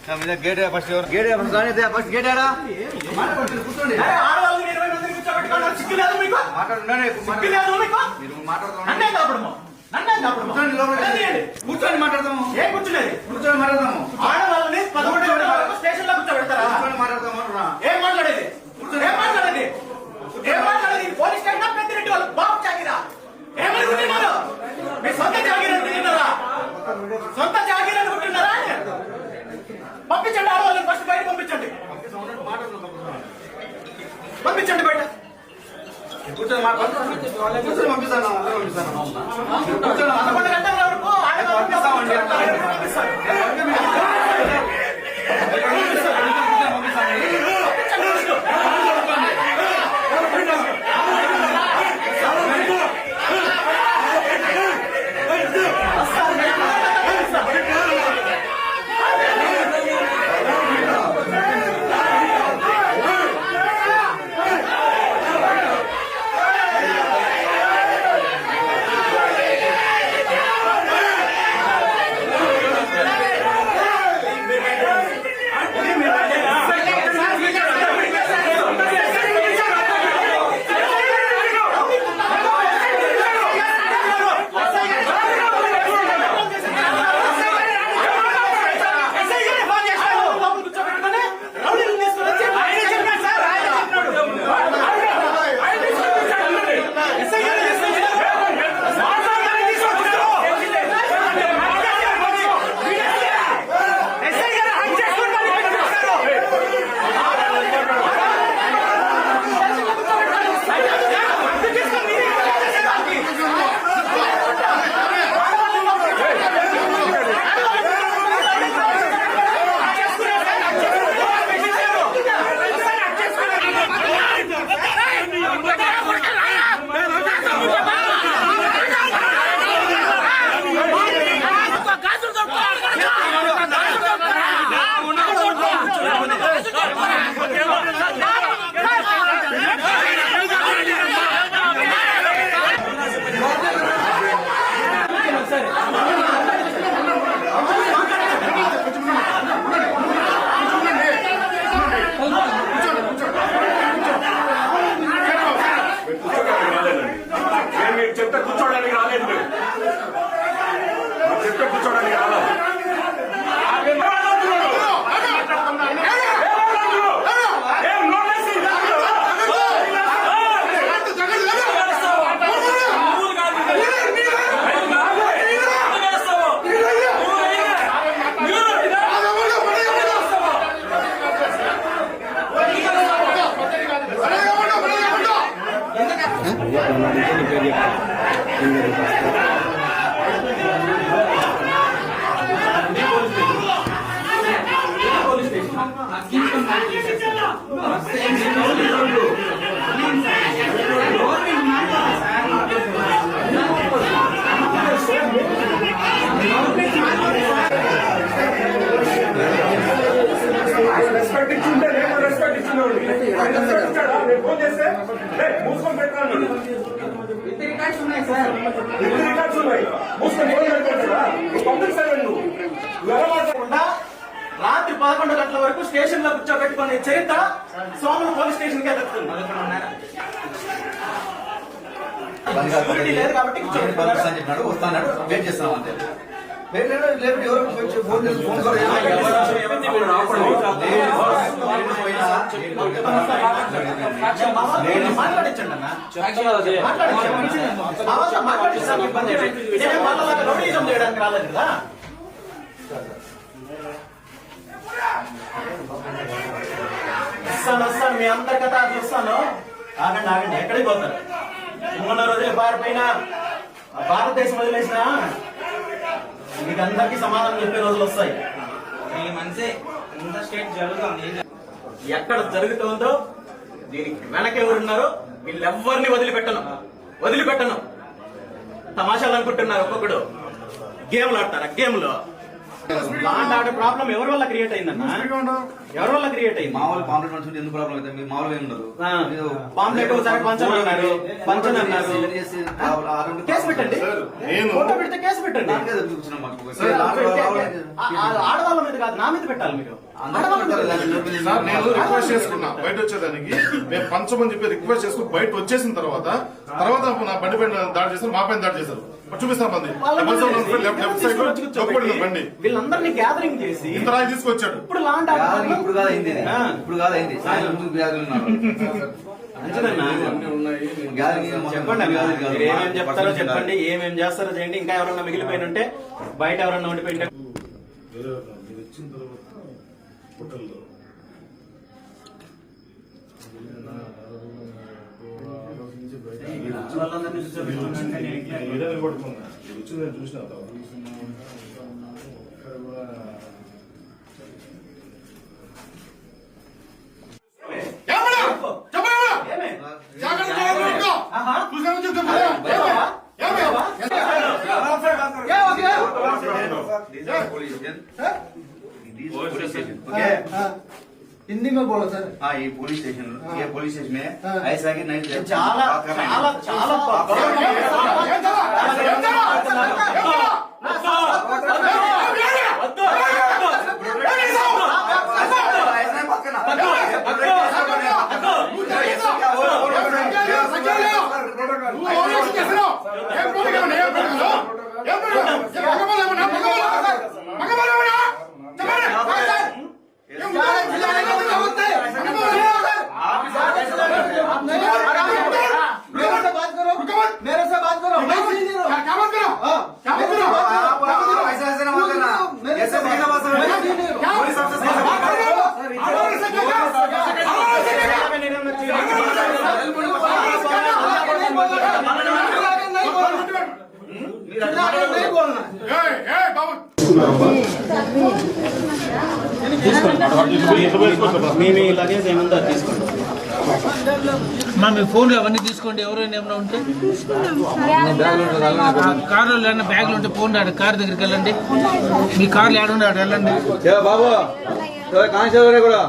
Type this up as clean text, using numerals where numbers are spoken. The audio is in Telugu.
Gate first gate first gate ఆడా కూర్చోండి కూర్చొని మాట్లాడతాము ఏం కూర్చునేది కూర్చొని మాట్లాడతాము ఆడవాళ్ళని 11 స్టేషన్ లో కూర్చోబెడతారా కూర్చొని మాట్లాడతాము ఏం మాట్లాడేది ఏం మాట్లాడేది ఏం మాట్లాడేది పోలీస్ స్టేషన్ పెద్దిరెడ్డి వాళ్ళు బాబు చాకిరా ఏమనుకుంటున్నారు మీ సొంత జాగీర్ అనుకుంటున్నారా సొంత జాగీర్ అనుకుంటున్నారా పంపించండి ఆడవాళ్ళని ఫస్ట్ బయట పంపించండి పంపించండి బయట కూర్చొని కూర్చొని పంపిస్తాను కూర్చొని 11 గంటల వరకు ఆడవాళ్ళు చెప్తే కూర్చోడానికి రాలేదు చెప్తే కూర్చోడానికి రాలేదు రెస్పెక్ట్ ఇచ్చింటే నేను రెస్పెక్ట్ ఇచ్చిన ఫోన్ చేస్తే మూసుకొని పెట్టాను రికార్డ్స్ ఉన్నాయి సార్ రికార్డ్స్ ఉన్నాయి మూసుకొని ఫోన్ పెట్టారా పబ్లిక్ సర్వెంట్ నువ్వు మాట్లాడకుండా రాత్రి 11 గంటల వరకు స్టేషన్ లో కూర్చోబెట్టుకునే చరిత్ర సోమల పోలీస్ స్టేషన్ కి ఎదుగుతుంది లేదు కాబట్టి చెప్పినాడు వస్తాడు వెయిట్ చేస్తాం అంతే చేయడానికి రాలేదు కదా వస్తాను మీ అందరి కథ చూస్తాను ఆగండి ఆగండి ఎక్కడికి పోతారు మొన్న రోజులు పారిపోయినా భారతదేశం వదిలేసిన మీకు అందరికీ సమాధానం చెప్పే రోజులు వస్తాయి ఎక్కడ జరుగుతుందో దీనికి వెనక ఎవరున్నారో వీళ్ళెవ్వరిని వదిలిపెట్టను తమాషాలు అనుకుంటున్నారు ఒక్కొక్కడు గేమ్లు ఆడతారా గేమ్ లో లాండ్ ఆడే ప్రాబ్లం ఎవరి వల్ల క్రియేట్ అయిందన్నా ఎవరి వల్ల క్రియేట్ అయ్యింది? మామూలు పాంప్లెట్ పంచుకుంటే ఎందుకు ప్రాబ్లం అయితే మీకు మామూలుగా ఏమి ఉండదు. పాంప్లెట్ ఒకసారి పంచమన్నారు, పంచనన్నారు. కేసు పెట్టండి, ఫోటో పెడితే కేసు పెట్టండి. ఆడవాళ్ళ మీద కాదు, నా మీద పెట్టాలి మీరు. నేను రిక్వెస్ట్ చేసుకున్నా బయట వచ్చేదానికి, మేము పంచమని చెప్పి రిక్వెస్ట్ చేసుకుని బయట వచ్చేసిన తర్వాత నా బండి పైన దాడి చేశారు, మా పైన దాడి చేశారు. చూపిస్తాను బండి బండి వీళ్ళందరినీ గ్యాదరింగ్ చేసి ఇంత రాయి తీసుకొచ్చాడు. ఇప్పుడు లాంటి చెప్పండి, ఏమేమి చెప్తారో చెప్పండి, ఏమేమి చేస్తారో చేయండి. ఇంకా ఎవరన్నా మిగిలిపోయిన ఉంటే బయట ఎవరన్నా ఉండిపోయింటే చూసిన हिंदी में बोलो सर। हाँ ये पुलिस स्टेशन में ऐसा कि नहीं చాలా मेरे से बात करो, क्या बात करो, ऐसे नहीं बोलना। మీ లగేజ్ ఏముందో తీసుకోండి. మీ ఫోన్లు అవన్నీ తీసుకోండి. ఎవరైనా ఏమైనా ఉంటే కార్లో ఏమైనా బ్యాగ్లు ఉంటే ఫోన్ కార్ దగ్గరికి వెళ్ళండి. మీ కార్లు ఏడుండే అటు వెళ్ళండి బాబు కానిస్టేబుల్ కూడా